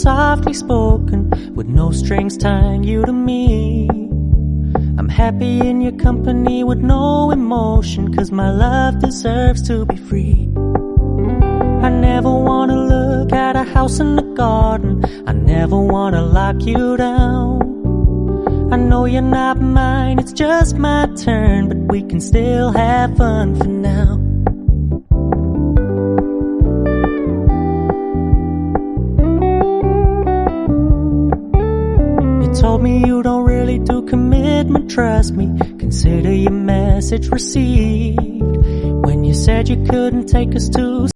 softly spoken, with no strings tying you to me. I'm happy in your company with no emotion, 'cause my love deserves to be free. I never wanna look at a house in the garden, I never wanna lock you down. I know you're not mine, it's just my turn, but we can still have fun for now. You told me you don't really do commitment, trust me, consider your message received. When you said you couldn't take us to